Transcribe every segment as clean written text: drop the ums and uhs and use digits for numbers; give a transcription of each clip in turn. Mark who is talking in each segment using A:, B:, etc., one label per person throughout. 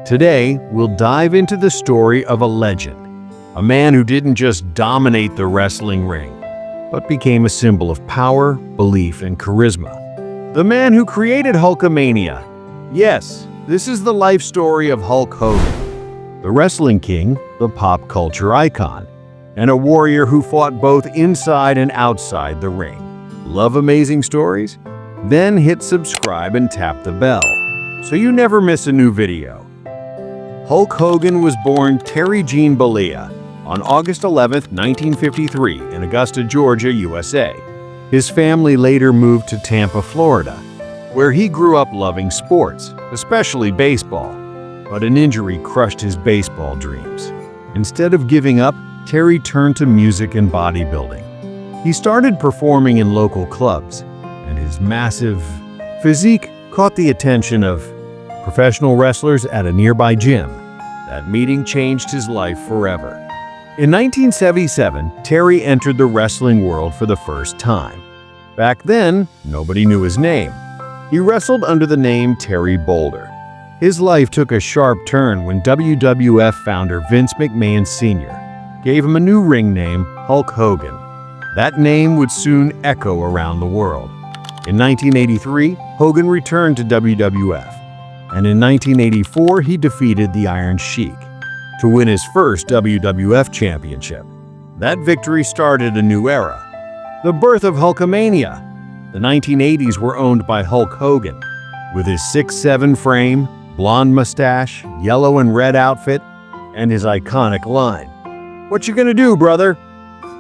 A: Today, we'll dive into the story of a legend, a man who didn't just dominate the wrestling ring, but became a symbol of power, belief, and charisma. The man who created Hulkamania. Yes, this is the life story of Hulk Hogan, the wrestling king, the pop culture icon, and a warrior who fought both inside and outside the ring. Love amazing stories? Then hit subscribe and tap the bell, so you never miss a new video. Hulk Hogan was born Terry Gene Bollea on August 11, 1953 in Augusta, Georgia, USA. His family later moved to Tampa, Florida, where he grew up loving sports, especially baseball. But an injury crushed his baseball dreams. Instead of giving up, Terry turned to music and bodybuilding. He started performing in local clubs, and his massive physique caught the attention of professional wrestlers at a nearby gym. That meeting changed his life forever. In 1977, Terry entered the wrestling world for the first time. Back then, nobody knew his name. He wrestled under the name Terry Boulder. His life took a sharp turn when WWF founder Vince McMahon Sr. gave him a new ring name, Hulk Hogan. That name would soon echo around the world. In 1983, Hogan returned to WWF. And in 1984, he defeated the Iron Sheik to win his first WWF championship. That victory started a new era, the birth of Hulkamania. The 1980s were owned by Hulk Hogan. With his 6'7" frame, blonde mustache, yellow and red outfit, and his iconic line, "What you gonna do, brother?"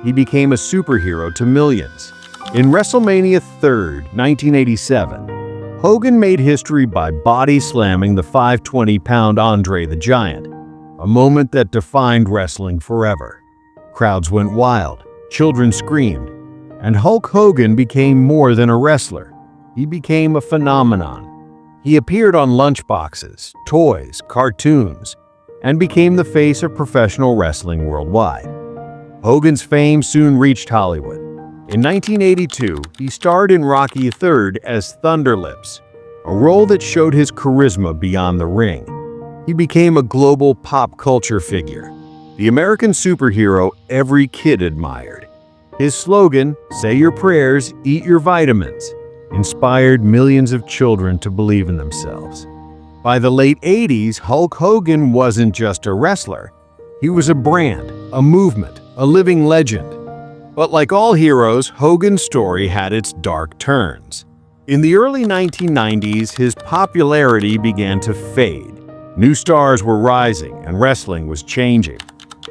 A: He became a superhero to millions. In WrestleMania 3rd, 1987, Hogan made history by body slamming the 520-pound Andre the Giant, a moment that defined wrestling forever. Crowds went wild, children screamed, and Hulk Hogan became more than a wrestler. He became a phenomenon. He appeared on lunchboxes, toys, cartoons, and became the face of professional wrestling worldwide. Hogan's fame soon reached Hollywood. In 1982, he starred in Rocky III as Thunderlips, a role that showed his charisma beyond the ring. He became a global pop culture figure, the American superhero every kid admired. His slogan, "Say your prayers, eat your vitamins," inspired millions of children to believe in themselves. By the late 80s, Hulk Hogan wasn't just a wrestler. He was a brand, a movement, a living legend. But like all heroes, Hogan's story had its dark turns. In the early 1990s, his popularity began to fade. New stars were rising and wrestling was changing.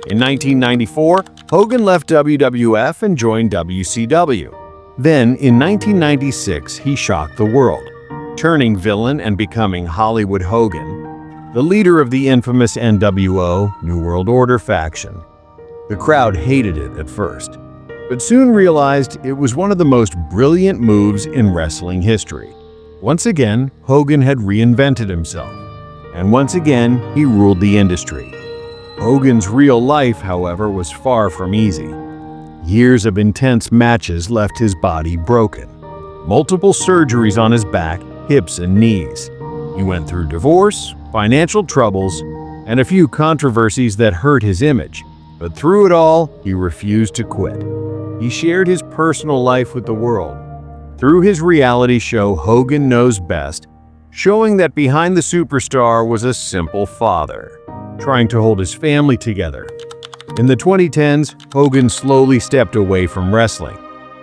A: In 1994, Hogan left WWF and joined WCW. Then, in 1996, he shocked the world, turning villain and becoming Hollywood Hogan, the leader of the infamous NWO, New World Order faction. The crowd hated it at first, but soon realized it was one of the most brilliant moves in wrestling history. Once again, Hogan had reinvented himself, and once again, he ruled the industry. Hogan's real life, however, was far from easy. Years of intense matches left his body broken. Multiple surgeries on his back, hips, and knees. He went through divorce, financial troubles, and a few controversies that hurt his image. But through it all, he refused to quit. He shared his personal life with the world. Through his reality show, Hogan Knows Best, showing that behind the superstar was a simple father, trying to hold his family together. In the 2010s, Hogan slowly stepped away from wrestling.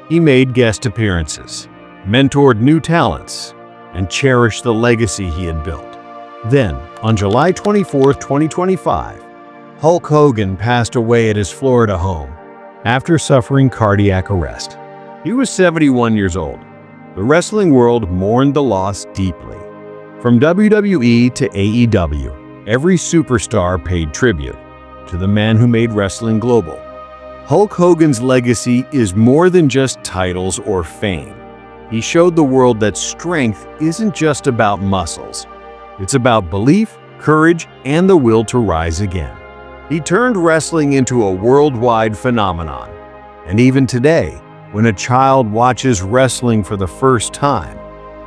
A: He made guest appearances, mentored new talents, and cherished the legacy he had built. Then, on July 24, 2025, Hulk Hogan passed away at his Florida home after suffering cardiac arrest. He was 71 years old. The wrestling world mourned the loss deeply. From WWE to AEW, every superstar paid tribute to the man who made wrestling global. Hulk Hogan's legacy is more than just titles or fame. He showed the world that strength isn't just about muscles. It's about belief, courage, and the will to rise again. He turned wrestling into a worldwide phenomenon. And even today, when a child watches wrestling for the first time,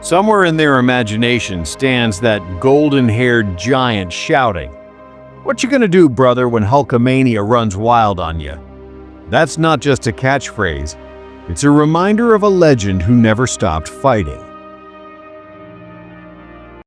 A: Somewhere in their imagination stands that golden-haired giant shouting, "What you gonna do, brother, when Hulkamania runs wild on you?" That's not just a catchphrase, it's a reminder of a legend who never stopped fighting.